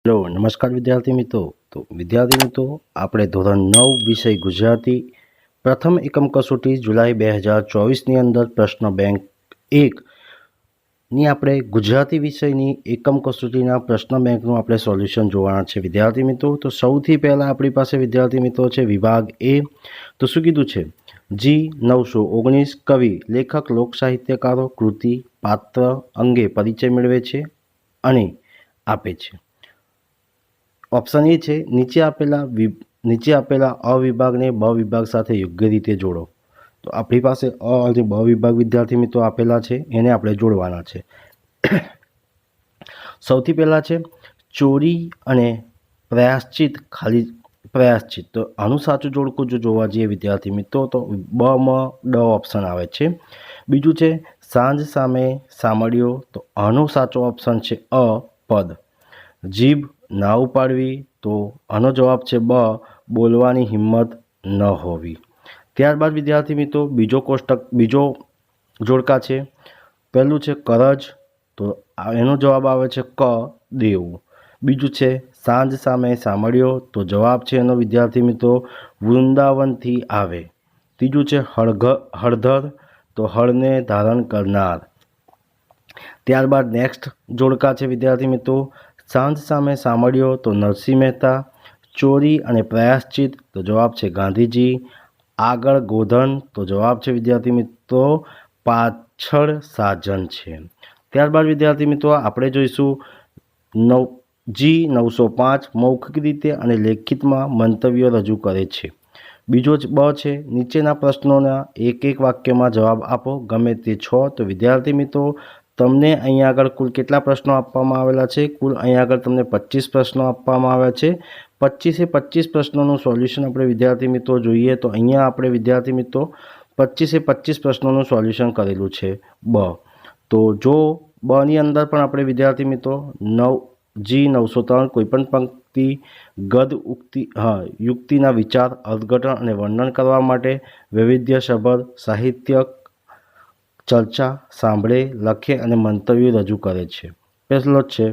Hello નમસ્કાર વિદ્યાર્થી મિત્રો। તો વિદ્યાર્થી મિત્રો આપણે ધોરણ 9 વિષય ગુજરાતી પ્રથમ એકમ કસોટી જુલાઈ 2024ની અંદર પ્રશ્ન બેંક 1ની આપણે ગુજરાતી વિષયની એકમ કસોટીના પ્રશ્ન બેંકનું આપણે સોલ્યુશન જોવાના છે વિદ્યાર્થી મિત્રો। તો સૌથી પહેલાં આપણી પાસે વિદ્યાર્થી મિત્રો છે વિભાગ એ। તો શું કીધું છે? જી 919 કવિ લેખક લોક સાહિત્યકારો કૃતિ પાત્ર અંગે પરિચય મેળવે છે અને આપે છે। ઓપ્શન એ છે નીચે આપેલા અ વિભાગને બ વિભાગ સાથે યોગ્ય રીતે જોડો। તો આપણી પાસે અ અને બ વિભાગ વિદ્યાર્થી મિત્રો આપેલા છે, એને આપણે જોડવાના છે। સૌથી પહેલાં છે ચોરી અને પ્રયાશ્ચિત। તો આનું સાચું જોડકું જો જોવા જઈએ વિદ્યાર્થી મિત્રો તો બ મ ડ ઓપ્શન આવે છે। બીજું છે સાંજ સામે સામળ્યો। તો આનો સાચો ઓપ્શન છે અ પદ। જીભ ના ઉપાડવી। તો આનો જવાબ છે બ બોલવાની હિંમત ન હોવી। ત્યારબાદ વિદ્યાર્થી મિત્રો બીજો જોડકા છે। પહેલું છે કરજ। તો એનો જવાબ આવે છે ક દેવું। બીજું છે સાંજ સામે સામળ્યો। તો જવાબ છે એનો વિદ્યાર્થી મિત્રો વૃંદાવનથી આવે। ત્રીજું છે હળધર। તો હળને ધારણ કરનાર। ત્યારબાદ નેક્સ્ટ જોડકા છે વિદ્યાર્થી મિત્રો સાંજ સામે સામળ્યો। તો નરસિંહ મહેતા। ચોરી અને પ્રયાશ્ચિત। તો જવાબ છે ગાંધીજી। આગળ ગોધન। તો જવાબ છે વિદ્યાર્થી મિત્રો પાછળ સાજન છે। ત્યારબાદ વિદ્યાર્થી મિત્રો આપણે જોઈશું જી 905 મૌખિક રીતે અને લેખિતમાં મંતવ્યો રજૂ કરે છે। બીજો બ છે નીચેના પ્રશ્નોના એક વાક્યમાં જવાબ આપો ગમે તે 6। તો વિદ્યાર્થી મિત્રો તમને અહીંયા આગળ કુલ કેટલા પ્રશ્નો આપવામાં આવેલા છે? કુલ અહીંયા આગળ તમને 25 પ્રશ્નો આપવામાં આવ્યા છે। 25 પ્રશ્નોનું સોલ્યુશન આપણે વિદ્યાર્થી મિત્રો જોઈએ તો અહીંયા આપણે વિદ્યાર્થી મિત્રો 25 પ્રશ્નોનું સોલ્યુશન કરેલું છે બ। તો જો બની અંદર પણ આપણે વિદ્યાર્થી મિત્રો જી 903 કોઈપણ પંક્તિ ગદ યુક્તિના વિચાર અર્થઘટન અને વર્ણન કરવા માટે વૈવિધ્યસભર સાહિત્યક ચર્ચા સાંભળે લખે અને મંતવ્યો રજૂ કરે છે। પહેલો જ છે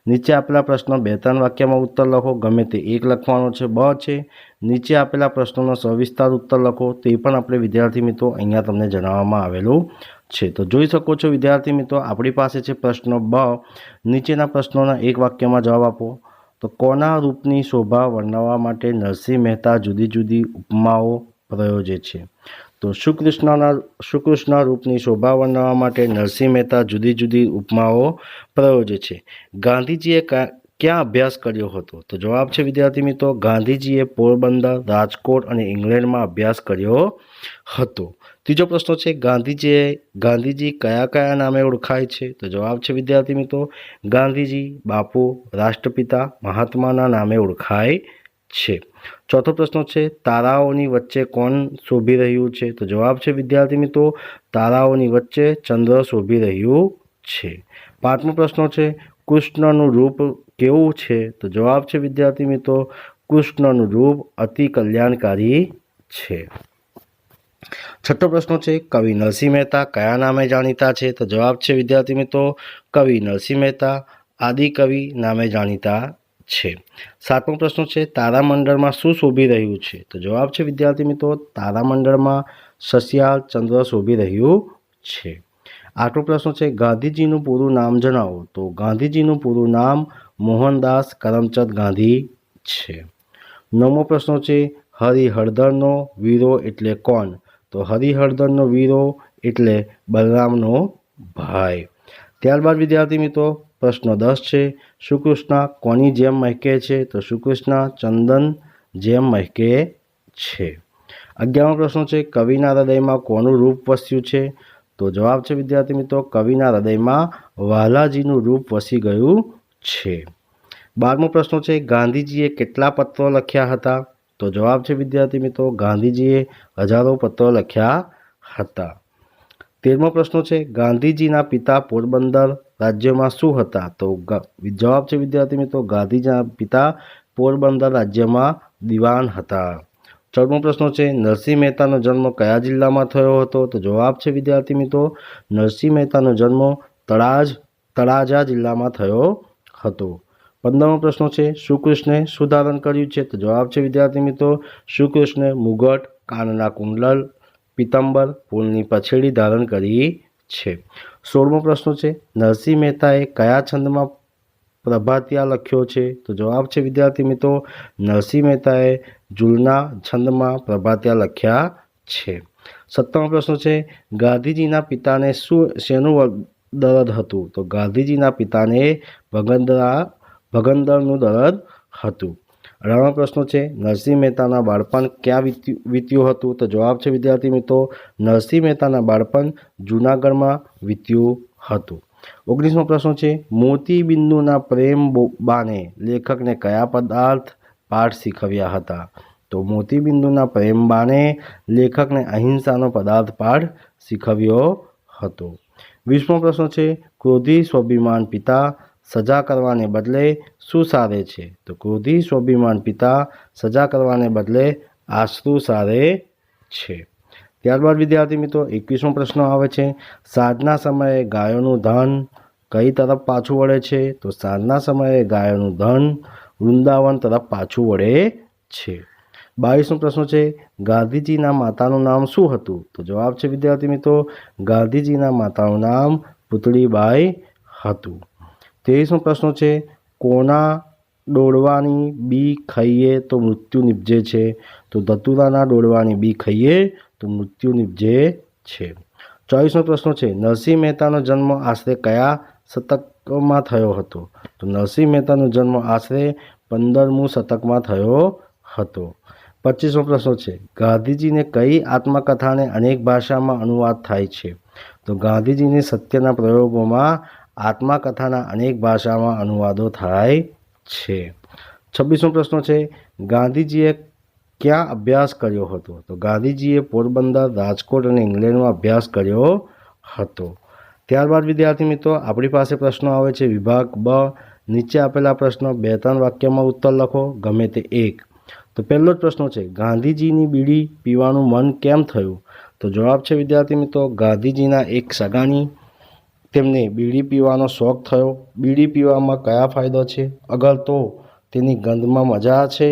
નીચે આપેલા પ્રશ્નો 2-3 વાક્યમાં ઉત્તર લખો ગમે તે એક લખવાનો છે। બ છે નીચે આપેલા પ્રશ્નોનો સવિસ્તાર ઉત્તર લખો। તે પણ આપણે વિદ્યાર્થી મિત્રો અહીંયા તમને જણાવવામાં આવેલું છે। તો જોઈ શકો છો વિદ્યાર્થી મિત્રો આપણી પાસે છે પ્રશ્ન બ નીચેના પ્રશ્નોના એક વાક્યમાં જવાબ આપો। તો કોના રૂપની શોભા વર્ણવવા માટે નરસિંહ મહેતા જુદી જુદી ઉપમાઓ પ્રયોજે છે? તો શ્રીકૃષ્ણના રૂપની શોભા વર્ણવવા માટે નરસિંહ મહેતા જુદી જુદી ઉપમાઓ પ્રયોજે છે। ગાંધીજીએ ક્યાં અભ્યાસ કર્યો હતો? તો જવાબ છે વિદ્યાર્થી મિત્રો ગાંધીજીએ પોરબંદર રાજકોટ અને ઇંગ્લેન્ડમાં અભ્યાસ કર્યો હતો। ત્રીજો પ્રશ્ન છે ગાંધીજી કયા નામે ઓળખાય છે? તો જવાબ છે વિદ્યાર્થી મિત્રો ગાંધીજી બાપુ રાષ્ટ્રપિતા મહાત્માના નામે ઓળખાય છે। ચોથો પ્રશ્ન છે તારાઓની વચ્ચે કોણ શોભી રહ્યું છે? તો જવાબ છે વિદ્યાર્થી મિત્રો તારાઓની વચ્ચે ચંદ્ર શોભી રહ્યું છે। પાંચમો પ્રશ્ન છે કૃષ્ણનું રૂપ કેવું છે? તો જવાબ છે વિદ્યાર્થી મિત્રો કૃષ્ણનું રૂપ અતિ કલ્યાણકારી છે। છઠ્ઠો પ્રશ્ન છે કવિ નરસિંહ મહેતા કયા નામે જાણીતા છે? તો જવાબ છે વિદ્યાર્થી મિત્રો કવિ નરસિંહ મહેતા આદિકવિ નામે જાણીતા છે। સાતમો પ્રશ્ન છે તારામંડળમાં શું શોભી રહ્યું છે? તો જવાબ છે વિદ્યાર્થી મિત્રો તારામંડળમાં સસ્યાલ ચંદ્ર શોભી રહ્યું છે। આઠમો પ્રશ્ન છે ગાંધીજીનું પૂરું નામ જણાવો। તો ગાંધીજીનું પૂરું નામ મોહનદાસ કરમચંદ ગાંધી છે। નવમો પ્રશ્ન છે હરિહળદરનો વીરો એટલે કોણ? તો હરિહળદરનો વીરો એટલે બલરામનો ભાઈ। ત્યારબાદ વિદ્યાર્થી મિત્રો પ્રશ્ન 10 છે શ્રીકૃષ્ણ કોની જેમ મહેકે છે? તો શ્રીકૃષ્ણ ચંદન જેમ મહેકે છે। 11મો પ્રશ્ન છે કવિના હૃદયમાં કોનું રૂપ વસ્યું છે? તો જવાબ છે વિદ્યાર્થી મિત્રો કવિના હૃદયમાં વાલાજીનું રૂપ વસી ગયું છે। 12મો પ્રશ્ન છે ગાંધીજીએ કેટલા પત્રો લખ્યા હતા? તો જવાબ છે વિદ્યાર્થી મિત્રો ગાંધીજીએ હજારો પત્રો લખ્યા હતા। 13મો પ્રશ્ન છે ગાંધીજીના પિતા પોરબંદર રાજ્યમાં શું હતા? તો જવાબ છે વિદ્યાર્થી મિત્રો ગાંધીજીના પિતા પોરબંદર રાજ્યમાં દિવાન હતા। 14મો પ્રશ્ન છે નરસિંહ મહેતાનો જન્મ કયા જિલ્લામાં થયો હતો? તો જવાબ છે વિદ્યાર્થી મિત્રો નરસિંહ મહેતાનો જન્મ તળાજા જિલ્લામાં થયો હતો। 15મો પ્રશ્ન છે, શ્રીકૃષ્ણે શું ધારણ કર્યું છે? તો જવાબ છે વિદ્યાર્થી મિત્રો, શ્રીકૃષ્ણે મુગટ, કાનના કુંડલ, પીતાંબર, ફૂલની પછેડી ધારણ કરી છે. 16મો પ્રશ્ન છે, નરસિંહ મહેતાએ કયા છંદમાં પ્રભાતિયા લખ્યો છે? તો જવાબ છે વિદ્યાર્થી મિત્રો, નરસિંહ મહેતાએ ઝૂલના છંદમાં પ્રભાતિયા લખ્યા છે. 17મો પ્રશ્ન છે, ગાંધીજીના પિતાને શેનું દર્દ હતું? તો ગાંધીજીના પિતાને ભગંદરનું દર્દ હતું. 18મો પ્રશ્ન છે, નરસિંહ મહેતાના બાળપણ ક્યાં વીત્યું હતું? તો જવાબ છે વિદ્યાર્થી મિત્રો, નરસિંહ મહેતાના બાળપણ જૂનાગઢમાં વીત્યું હતું. 19મો પ્રશ્ન છે, મોતીબિંદુના પ્રેમ બાને લેખકને કયા પાઠ શીખવ્યા હતા? તો મોતીબિંદુના પ્રેમ બાને લેખકને અહિંસાનો પાઠ શીખવ્યો હતો. 20મો પ્રશ્ન છે, ક્રોધી સ્વાભિમાન પિતા સજા કરવાને બદલે શું સારે છે? તો ક્રોધી સ્વાભિમાન પિતા સજા કરવાને બદલે આશરું સારે છે. ત્યારબાદ વિદ્યાર્થી મિત્રો 21મો પ્રશ્ન આવે છે, સાંજના સમયે ગાયોનું ધન કઈ તરફ પાછું વળે છે? તો સાંજના સમયે ગાયોનું ધન વૃંદાવન તરફ પાછું વળે છે. 22મો પ્રશ્ન છે, ગાંધીજીના માતાનું નામ શું હતું? તો જવાબ છે વિદ્યાર્થી મિત્રો, ગાંધીજીના માતાનું નામ પુતળીબાઈ હતું. 23મો પ્રશ્ન છે, કોના ડોળવાની બી ખાઈએ તો મૃત્યુ નિપજે છે? તો ધતુરાના ડોળવાની બી ખાઈએ તો મૃત્યુ નિપજે છે. 24મો પ્રશ્ન છે, નરસિંહ મહેતાનો જન્મ આશરે કયા શતકમાં થયો હતો? તો નરસિંહ મહેતાનો જન્મ આશરે 15મું શતકમાં થયો હતો. 25મો પ્રશ્ન છે, ગાંધીજીને કઈ આત્મકથાને અનેક ભાષામાં અનુવાદ થાય છે? તો ગાંધીજીની સત્યના પ્રયોગોમાં આત્મકથાના અનેક ભાષામાં અનુવાદો થાય છે. 26મો પ્રશ્ન છે, ગાંધીજીએ ક્યાં અભ્યાસ કર્યો હતો? તો ગાંધીજીએ પોરબંદર, રાજકોટ અને ઇંગ્લેન્ડમાં અભ્યાસ કર્યો હતો. ત્યારબાદ વિદ્યાર્થી મિત્રો આપણી પાસે પ્રશ્નો આવે છે વિભાગ બ. નીચે આપેલા પ્રશ્નો 2-3 વાક્યમાં ઉત્તર લખો, ગમે તે એક. તો પહેલો જ પ્રશ્ન છે, ગાંધીજીની બીડી પીવાનું મન કેમ થયું? તો જવાબ છે વિદ્યાર્થી મિત્રો, ગાંધીજીના એક સગાની તેમને બીડી પીવાનો શોખ થયો. બીડી પીવામાં કયા ફાયદા છે? અગર તો તેની ગંધમાં મજા છે.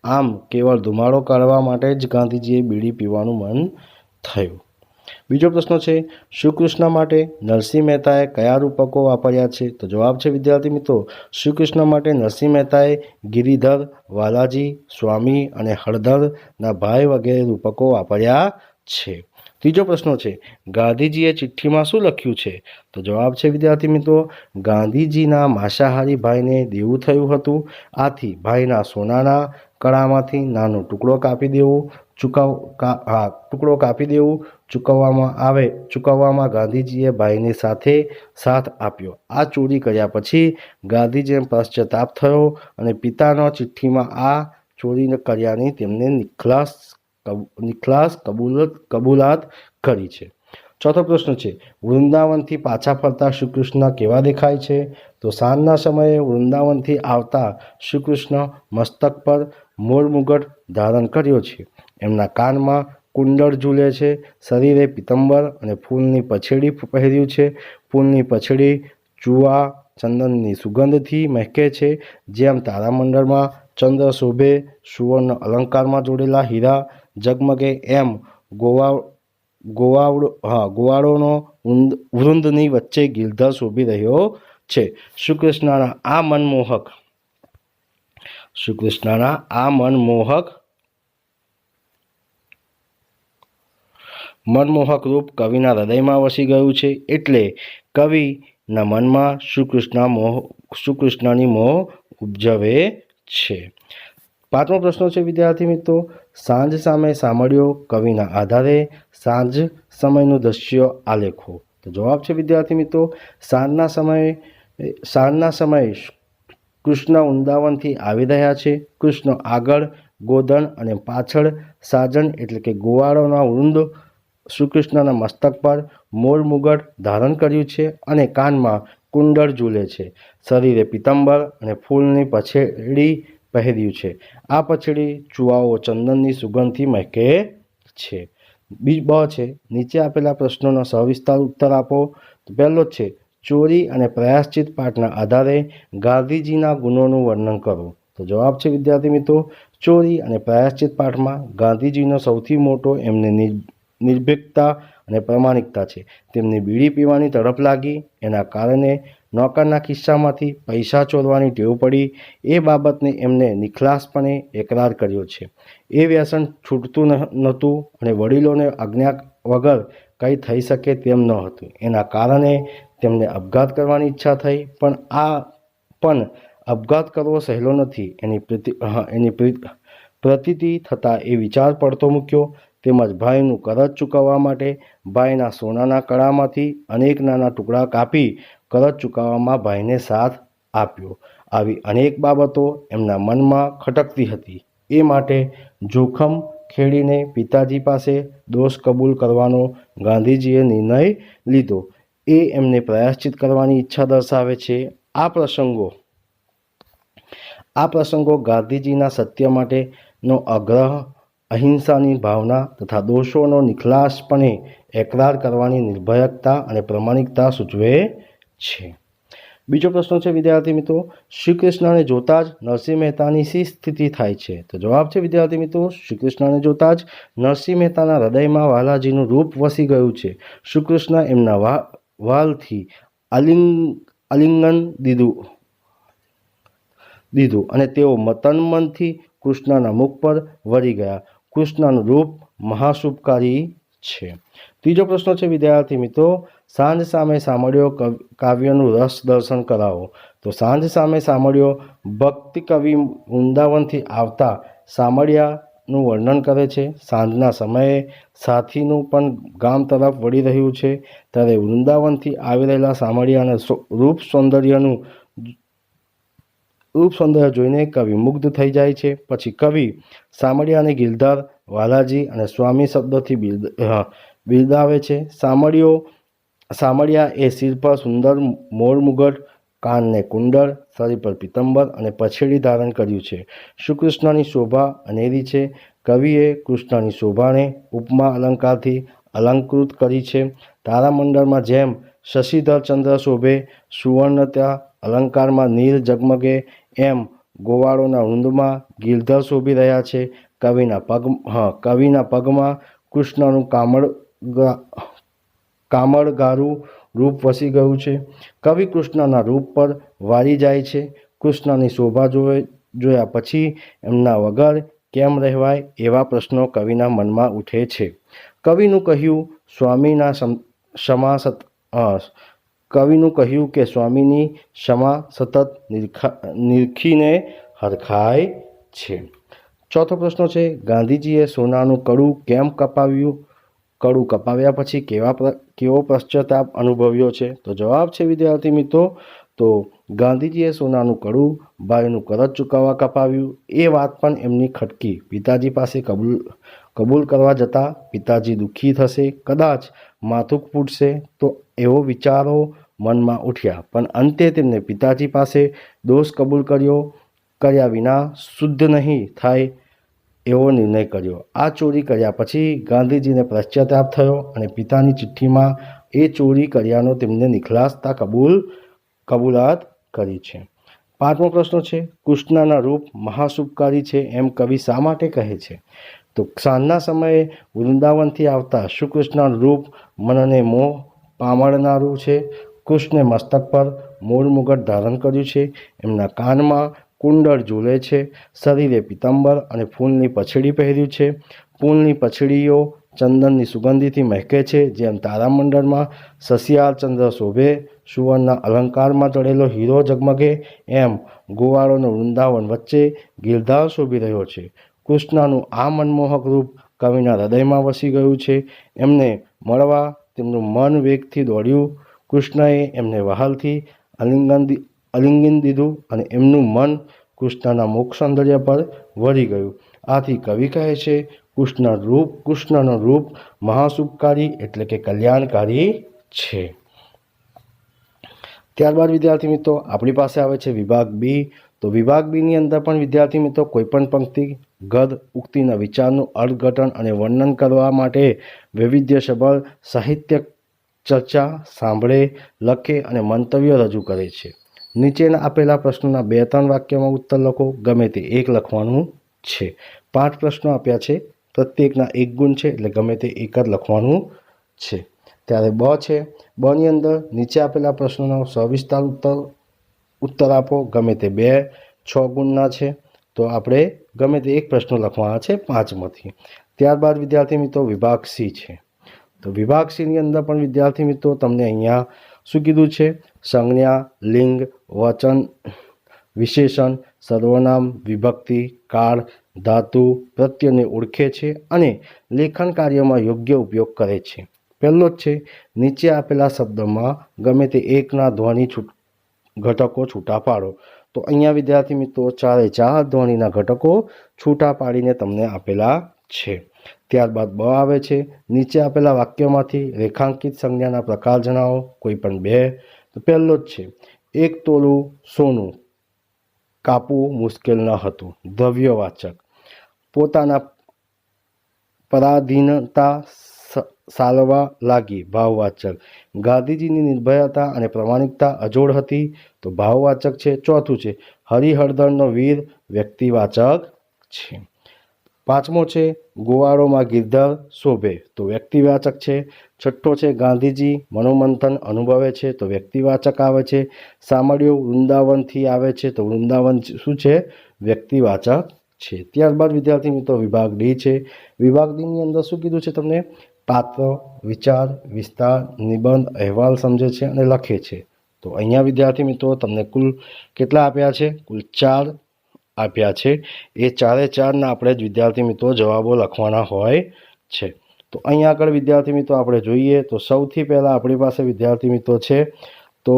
આમ કેવળ ધુમાડો કાઢવા માટે જ ગાંધીજીએ બીડી પીવાનું મન થયું. બીજો પ્રશ્ન છે, શ્રીકૃષ્ણ માટે નરસિંહ મહેતાએ કયા રૂપકો વાપર્યા છે? તો જવાબ છે વિદ્યાર્થી મિત્રો, શ્રીકૃષ્ણ માટે નરસિંહ મહેતાએ ગિરિધર, વાલાજી, સ્વામી અને હળધરના ભાઈ વગેરે રૂપકો વાપર્યા છે. ત્રીજો પ્રશ્ન છે, ગાંધીજીએ ચિઠ્ઠીમાં શું લખ્યું છે? તો જવાબ છે વિદ્યાર્થી મિત્રો, ગાંધીજીના માંસાહારી ભાઈને દેવું થયું હતું. આથી ભાઈના સોનાના કડામાંથી નાનો ટુકડો કાપી દેવું, ચૂકવવામાં ગાંધીજીએ ભાઈને સાથ આપ્યો. આ ચોરી કર્યા પછી ગાંધીજીને પશ્ચાતાપ થયો અને પિતાના ચિઠ્ઠીમાં આ ચોરી કર્યાની તેમને નિખાલસ કબૂલાત કરી છે. ચોથો પ્રશ્ન છે, વૃંદાવનથી પાછા ફરતા શ્રીકૃષ્ણ કેવા દેખાય છે? તો સાંજના સમયે વૃંદાવનથી આવતા શ્રીકૃષ્ણ મસ્તક પર મોર મુગટ ધારણ કર્યો છે. એમના કાનમાં કુંડળ ઝૂલે છે. શરીરે પીતાંબર અને ફૂલની પછેડી પહેર્યું છે. ફૂલની પછેડી ચૂવા ચંદનની સુગંધથી મહેકે છે. જેમ તારામંડળમાં ચંદ્ર શોભે, સુવર્ણ અલંકારમાં જોડેલા હીરા ઝગમગે, એમ ગોવાળોનો વૃંદની વચ્ચે ગિરધર શોભી રહ્યો છે. શ્રીકૃષ્ણના આ મનમોહક રૂપ કવિના હૃદયમાં વસી ગયું છે. એટલે કવિના મનમાં શ્રીકૃષ્ણની મોહ ઉપજવે છે. પાંચમો પ્રશ્ન છે વિદ્યાર્થી મિત્રો, સાંજ સામે સામળ્યો કવિના આધારે સાંજ સમયનું દ્રશ્ય આલેખો. તો જવાબ છે વિદ્યાર્થી મિત્રો, સાંજના સમયે કૃષ્ણ વૃંદાવનથી આવી રહ્યા છે. કૃષ્ણ આગળ ગોધન અને પાછળ સાજન એટલે કે ગોવાળોના વૃંદ શ્રીકૃષ્ણના મસ્તક પર મોર મુગટ ધારણ કર્યું છે અને કાનમાં કુંડળ ઝૂલે છે. શરીરે પીતાંબર અને ફૂલની પછેડી પહેર્યું છે. આ પછેડી ચૂવાઓ ચંદનની સુગંધથી મહેકે છે. બ છે, નીચે આપેલા પ્રશ્નોનો સવિસ્તાર ઉત્તર આપો. તો પહેલો જ છે, ચોરી અને પ્રાયશ્ચિત પાઠના આધારે ગાંધીજીના ગુણોનું વર્ણન કરો. તો જવાબ છે વિદ્યાર્થી મિત્રો, ચોરી અને પ્રાયશ્ચિત પાઠમાં ગાંધીજીનો સૌથી મોટો એમને નિર્ભીકતા અને પ્રામાણિકતા છે. તેમને બીડી પીવાની તડપ લાગી, એના કારણે નોકરના ખિસ્સામાંથી પૈસા ચોરવાની ટેવ પડી. એ બાબતને એમને નિખલાસપણે એકરાર કર્યો છે. એ વ્યસન છૂટતું નહોતું અને વડીલોને આજ્ઞા વગર કંઈ થઈ શકે તેમ ન હતું. એના કારણે તેમને આપઘાત કરવાની ઈચ્છા થઈ, પણ આપઘાત કરવો સહેલો નથી. એની પ્રતીતિ થતાં એ વિચાર પડતો મૂક્યો. તેમજ ભાઈનું કરજ ચૂકવવા માટે ભાઈના સોનાના કડામાંથી અનેક નાના ટુકડા કાપી કરજ ચૂકવવામાં ભાઈને સાથ આપ્યો. આવી અનેક બાબતો એમના મનમાં ખટકતી હતી. એ માટે જોખમ ખેડીને પિતાજી પાસે દોષ કબૂલ કરવાનો ગાંધીજીએ નિર્ણય લીધો. એ એમને પ્રાયશ્ચિત કરવાની ઈચ્છા દર્શાવે છે. આ પ્રસંગો ગાંધીજીના સત્ય માટેનો આગ્રહ, અહિંસાની ભાવના તથા દોષોનો નિખલાસપણે એકરાર કરવાની નિર્ભયકતા અને પ્રામાણિકતા સૂચવે છે. બીજો પ્રશ્ન છે વિદ્યાર્થી મિત્રો, શ્રી કૃષ્ણને જોતા જ નરસિંહ મહેતાની શી સ્થિતિ થાય છે? તો જવાબ છે વિદ્યાર્થી મિત્રો, શ્રી કૃષ્ણને જોતા જ નરસિંહ મહેતાના હૃદયમાં વાલાજીનું રૂપ વસી ગયું છે. શ્રી કૃષ્ણ એમના વાલથી આલિંગન દીધું અને તેઓ તન-મનથી કૃષ્ણના મુખ પર વળી ગયા. કૃષ્ણનું રૂપ મહાશુભકારી છે. ત્રીજો પ્રશ્ન છે વિદ્યાર્થી મિત્રો, સાંજ સામે સાંભળ્યો કાવ્યનું રસ દર્શન કરાવો. તો સાંજ સામે સાંભળ્યો ભક્તિ કવિ વૃંદાવનથી આવતા સામળિયાનું વર્ણન કરે છે. સાંજના સમયે સાથીનું પણ ગામ તરફ વળી રહ્યું છે, ત્યારે વૃંદાવનથી આવી રહેલા સામળિયાના રૂપ સૌંદર્ય જોઈને કવિ મુગ્ધ થઈ જાય છે. પછી કવિ સામળિયાને ગિરધર, વાલાજી અને સ્વામી શબ્દોથી બિરદાવે છે. સામળિયા એ સિર પર સુંદર મોર મુગટ, કાનને કુંડળ, શરીર પર પિત્તંબર અને પછેડી ધારણ કર્યું છે. શ્રી કૃષ્ણની શોભા અનેરી છે. કવિએ કૃષ્ણની શોભાને ઉપમા અલંકારથી અલંકૃત કરી છે. તારામંડળમાં જેમ શશિધર ચંદ્ર શોભે, સુવર્ણતા અલંકારમાં નીર ઝગમગે, એમ ગોવાળોના વૃંદમાં ગિરધર શોભી રહ્યા છે. કવિના પગમાં કૃષ્ણનું કામળગારું રૂપ વસી ગયું છે. કવિ કૃષ્ણના રૂપ પર વાળી જાય છે. કૃષ્ણની શોભા જોયા પછી એમના વગર કેમ રહેવાય એવા પ્રશ્નો કવિના મનમાં ઉઠે છે. કવિનું કહ્યું કે સ્વામીની ક્ષમા સતત નિરખીને હરખાય છે. ચોથો પ્રશ્ન છે, ગાંધીજીએ સોનાનું કડું કેમ કપાવ્યું? કડું કપાવ્યા પછી કેવો પશ્ચાતાપ અનુભવ્યો છે? તો જવાબ છે વિદ્યાર્થી મિત્રો, તો ગાંધીજીએ સોનાનું કડું ભાઈનું કરજ ચૂકવવા કપાવ્યું. એ વાત પણ એમની ખટકી. પિતાજી પાસે કબૂલ કરવા જતાં પિતાજી દુઃખી થશે, કદાચ માથું ફૂટશે, તો એવો વિચારો મનમાં ઉઠ્યા. પણ અંતે તેમને પિતાજી પાસે દોષ કબૂલ કર્યા વિના શુદ્ધ નહીં થાય એવો નિર્ણય કર્યો. આ ચોરી કર્યા પછી ગાંધીજીને પશ્ચાતાપ થયો અને પિતાની ચિઠ્ઠીમાં એ ચોરી કર્યાનો તેમને નિખલાસતા કબૂલાત કરી છે. પાંચમો પ્રશ્ન છે, કૃષ્ણના રૂપ મહાશુભકારી છે એમ કવિ શા માટે કહે છે? તો સાંજના સમયે વૃંદાવનથી આવતા શ્રી કૃષ્ણનું રૂપ મનને મોહ પામડનારું છે. કૃષ્ણે મસ્તક પર મોર મુગટ ધારણ કર્યું છે. એમના કાનમાં કુંડળ ઝૂલે છે. શરીરે પિત્તંબર અને ફૂલની પછડી પહેર્યું છે. ફૂલની પછડીઓ ચંદનની સુગંધીથી મહેકે છે. જેમ તારામંડળમાં શશિયાળ ચંદ્ર શોભે, સુવર્ણના અલંકારમાં જડેલો હીરો ઝગમગે, એમ ગોવાળોનો વૃંદાવન વચ્ચે ગિરધાર શોભી રહ્યો છે. કૃષ્ણનું આ મનમોહક રૂપ કવિના હૃદયમાં વસી ગયું છે. એમને મળવા તેમનું મન વેગથી દોડ્યું. કૃષ્ણએ એમને વહાલથી આલિંગન દીધું અને એમનું મન કૃષ્ણના મુખ સૌંદર્ય પર વળી ગયું. આથી કવિ કહે છે, કૃષ્ણનું રૂપ મહાશુભકારી એટલે કે કલ્યાણકારી છે. ત્યારબાદ વિદ્યાર્થી મિત્રો આપણી પાસે આવે છે વિભાગ બી. તો વિભાગ બીની અંદર પણ વિદ્યાર્થી મિત્રો કોઈપણ પંક્તિ, ગદ, ઉક્તિના વિચારનું અર્થઘટન અને વર્ણન કરવા માટે વૈવિધ્યસભર સાહિત્ય ચર્ચા, સાંભળે, લખે અને મંતવ્ય રજૂ કરે છે. નીચેના આપેલા પ્રશ્નોના 2-3 વાક્યમાં ઉત્તર લખો. ગમે તે એક લખવાનું છે. 5 પ્રશ્નો આપ્યા છે, પ્રત્યેકના 1 ગુણ છે, એટલે ગમે તે એક જ લખવાનું છે. ત્યારે બ છે. બની અંદર નીચે આપેલા પ્રશ્નોનો સવિસ્તાર ઉત્તર આપો. ગમે તે 2-6 ગુણના છે, તો આપણે ગમે તે એક પ્રશ્ન લખવાના છે 5માંથી. ત્યારબાદ વિદ્યાર્થી મિત્રો વિભાગ સી છે. તો વિભાગ સીની અંદર પણ વિદ્યાર્થી મિત્રો તમને અહીંયા શું કીધું છે? સંજ્ઞા, લિંગ, વચન, વિશેષણ, સર્વનામ, વિભક્તિ, કાળ, ધાતુ, પ્રત્યયને ઓળખે છે અને લેખન કાર્યમાં યોગ્ય ઉપયોગ કરે છે. પહેલો જ છે, નીચે આપેલા શબ્દમાં ગમે તે એકના ધ્વનિ ઘટકો છૂટા પાડો. તો અહીંયા વિદ્યાર્થી મિત્રો 4 ધ્વનિના ઘટકો છૂટા પાડીને તમને આપેલા છે. ત્યારબાદ બ આવે છે. નીચે આપેલા વાક્યોમાંથી રેખાંકિત સંજ્ઞાના પ્રકાર જણાવો. કોઈ પણ 2. તો પહેલો જ છે, 1 તોલું સોનું કાપવું મુશ્કેલ ન હતું. દ્રવ્યવાચક. પોતાના પરાધીનતા સાલવા લાગી. ભાવવાચક. ગાંધીજીની નિર્ભયતા અને પ્રામાણિકતા અજોડ હતી. તો ભાવવાચક છે. ચોથું છે, હરિહરદળનો વીર. વ્યક્તિવાચક છે. 5મો છે, ગોવાળોમાં ગિરધર શોભે. તો વ્યક્તિવાચક છે. 6થો છે, ગાંધીજી મનોમંથન અનુભવે છે. તો વ્યક્તિવાચક આવે છે. સામળિયો વૃંદાવનથી આવે છે. તો વૃંદાવન શું છે? વ્યક્તિવાચક છે. ત્યારબાદ વિદ્યાર્થી મિત્રો વિભાગ ડી છે. વિભાગ ડીની અંદર શું કીધું છે તમને? પાત્ર, વિચાર, વિસ્તાર, નિબંધ, અહેવાલ સમજે છે અને લખે છે. તો અહીંયા વિદ્યાર્થી મિત્રો તમને કુલ કેટલા આપ્યા છે? કુલ 4 આપ્યા છે. એ 4-4ના આપણે જ વિદ્યાર્થી મિત્રો જવાબો લખવાના હોય છે. તો અહીંયા આગળ વિદ્યાર્થી મિત્રો આપણે જોઈએ તો સૌથી પહેલાં આપણી પાસે વિદ્યાર્થી મિત્રો છે તો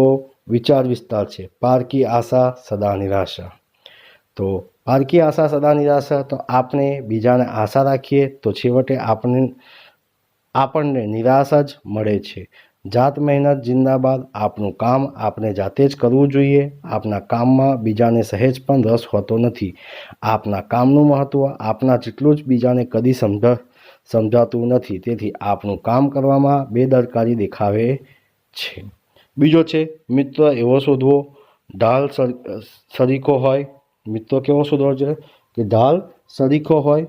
વિચાર વિસ્તાર છે. પારકી આશા સદા નિરાશા. તો પારકી આશા સદા નિરાશા, તો આપણે બીજાને આશા રાખીએ તો છેવટે આપણને નિરાશા જ મળે છે. જાત મહેનત જિંદાબાદ. આપણું કામ આપણે જાતે જ કરવું જોઈએ. આપના કામમાં બીજાને સહેજ પણ રસ હોતો નથી. આપના કામનું મહત્ત્વ આપના જેટલું જ બીજાને કદી સમજાતું નથી. તેથી આપણું કામ કરવામાં બેદરકારી દેખાવે છે. બીજો છે, મિત્ર એવો શોધવો ઢાલ સરીખો હોય. મિત્ર કેવો શોધવો છે? કે ઢાલ સરીખો હોય,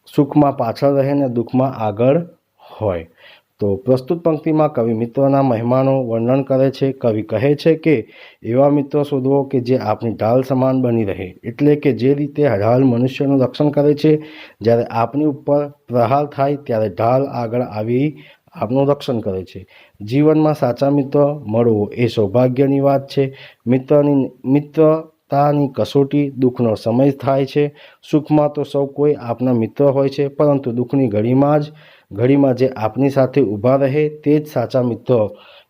સુખમાં પાછળ રહે ને દુઃખમાં આગળ હોય. તો પ્રસ્તુત પંક્તિમાં કવિ મિત્રના મહેમાનો વર્ણન કરે છે. કવિ કહે છે કે એવા મિત્રો શોધવો કે જે આપણી ઢાલ સમાન બની રહે. એટલે કે જે રીતે ઢાલ મનુષ્યનું રક્ષણ કરે છે, જ્યારે આપણી ઉપર પ્રહાર થાય ત્યારે ઢાલ આગળ આવી આપનું રક્ષણ કરે છે. જીવનમાં સાચા મિત્ર મળવો એ સૌભાગ્યની વાત છે. મિત્રતાની કસોટી દુઃખનો સમય થાય છે. સુખમાં તો સૌ કોઈ આપના મિત્ર હોય છે, પરંતુ દુઃખની ઘડીમાં જે આપની સાથે ઊભા રહે તે જ સાચા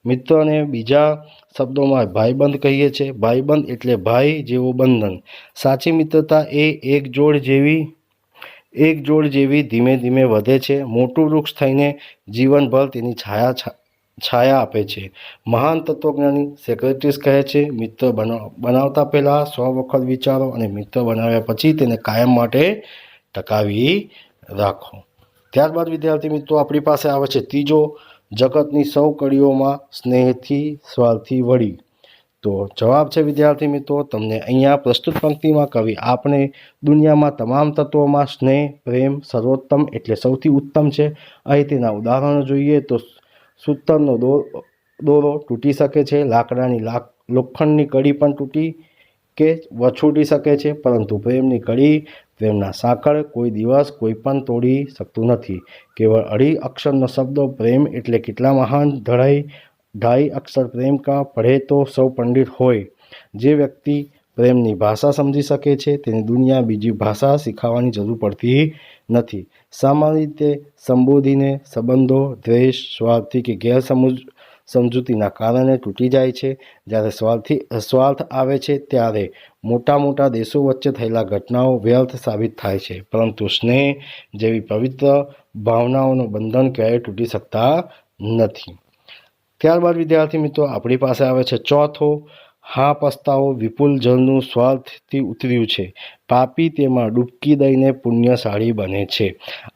મિત્રને બીજા શબ્દોમાં ભાઈબંધ કહીએ છીએ. ભાઈબંધ એટલે ભાઈ જેવો બંધન. સાચી મિત્રતા એ એક જોડ જેવી ધીમે ધીમે વધે છે. મોટું વૃક્ષ થઈને જીવનભર તેની છાયા આપે છે. મહાન તત્વજ્ઞાની સોક્રેટિસ કહે છે, મિત્ર બનાવતા પહેલાં 100 વખત વિચારો અને મિત્ર બનાવ્યા પછી તેને કાયમ માટે ટકાવી રાખો. ત્યારબાદ વિદ્યાર્થી મિત્રો આપણી પાસે આવે છે ત્રીજો, જગતની સૌ કડીઓમાં સ્નેહથી સ્વાર્થી વળી. તો જવાબ છે વિદ્યાર્થી મિત્રો તમને અહીંયા પ્રસ્તુત પંક્તિમાં કવિ આપણે દુનિયામાં તમામ તત્વોમાં સ્નેહ, પ્રેમ સર્વોત્તમ એટલે સૌથી ઉત્તમ છે. અહીં તેના ઉદાહરણો જોઈએ તો સૂતરનો દોરો તૂટી શકે છે. લાકડાની લોખંડની કડી પણ તૂટી કે વછૂટી શકે છે, પરંતુ પ્રેમની કડી, પ્રેમના સાંકળ કોઈ દિવસ કોઈ પણ તોડી શકતું નથી. કેવળ 2 અક્ષરનો શબ્દ પ્રેમ એટલે કેટલા મહાન. 2.5 અક્ષર પ્રેમ કા પढ़े તો સૌ પંડિત હોય. જે વ્યક્તિ પ્રેમની ભાષા સમજી શકે છે તેને દુનિયા બીજી ભાષા શીખવવાની જરૂર પડતી નથી. સામાન્ય રીતે સંબોધીને સંબંધો દ્વેષ, સ્વાર્થી કે ગેરસમજૂતીના કારણે તૂટી જાય છે. જ્યારે સ્વાર્થ આવે છે ત્યારે મોટા દેશો વચ્ચે થયેલા ઘટનાઓ વ્યર્થ સાબિત થાય છે, પરંતુ સ્નેહ જેવી પવિત્ર ભાવનાઓનું બંધન ક્યારેય તૂટી શકતા નથી. ત્યારબાદ વિદ્યાર્થી મિત્રો આપણી પાસે આવે છે ચોથો, હા પસ્તાવો વિપુલ જળનું સ્વાર્થથી ઉતર્યું છે, પાપી તેમાં ડૂબકી દઈને પુણ્યશાળી બને છે.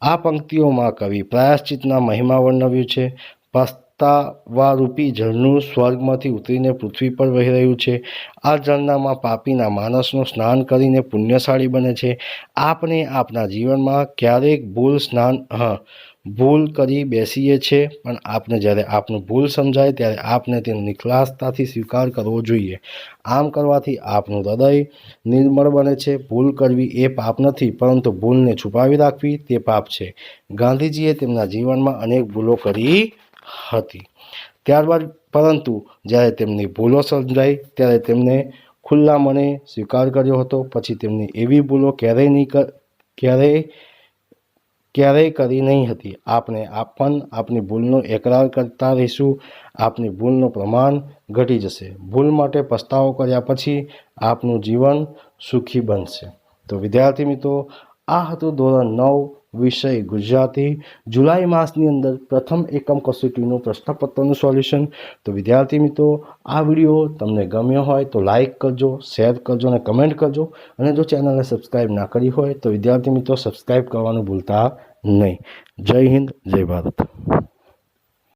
આ પંક્તિઓમાં કવિ પ્રાયશ્ચિતના મહિમા વર્ણવ્યું છે. પસ્તાવારૂપી જળનું સ્વર્ગમાંથી ઉતરીને પૃથ્વી પર વહી રહ્યું છે. આ ઝરણામાં પાપીના માણસનું સ્નાન કરીને પુણ્યશાળી બને છે. આપણે આપણા જીવનમાં ક્યારેક ભૂલ કરી બેસીએ છીએ, પણ આપણે જ્યારે આપણું ભૂલ સમજાય ત્યારે આપણે તેનો નિખાલસતાથી સ્વીકાર કરવો જોઈએ. આમ કરવાથી આપણું હૃદય નિર્મળ બને છે. ભૂલ કરવી એ પાપ નથી, પરંતુ ભૂલને છુપાવી રાખવી તે પાપ છે. ગાંધીજીએ તેમના જીવનમાં અનેક ભૂલો કરી હતી, પરંતુ જ્યારે તેમની ભૂલો સમજાઈ ત્યારે તેમને ખુલ્લા મને સ્વીકાર કર્યો હતો. પછી તેમની એવી ભૂલો ક્યારેય કરી નહીં હતી. આપણે પણ આપણી ભૂલનો એકરાર કરતા રહીશું, આપણી ભૂલનું પ્રમાણ ઘટી જશે. ભૂલ માટે પસ્તાવો કર્યા પછી આપનું જીવન સુખી બનશે. તો વિદ્યાર્થી મિત્રો, આ હતું ધોરણ 9 વિષય ગુજરાતી જુલાઈ માસની અંદર પ્રથમ એકમ કસોટીનું પ્રશ્નપત્રનું સોલ્યુશન. તો વિદ્યાર્થી મિત્રો, આ વિડીયો તમને ગમ્યો હોય તો લાઈક કરજો, શેર કરજો અને કમેન્ટ કરજો. અને જો ચેનલને સબસ્ક્રાઈબ ના કરી હોય તો વિદ્યાર્થી મિત્રો સબસ્ક્રાઈબ કરવાનું ભૂલતા નહીં. જય હિન્દ, જય ભારત.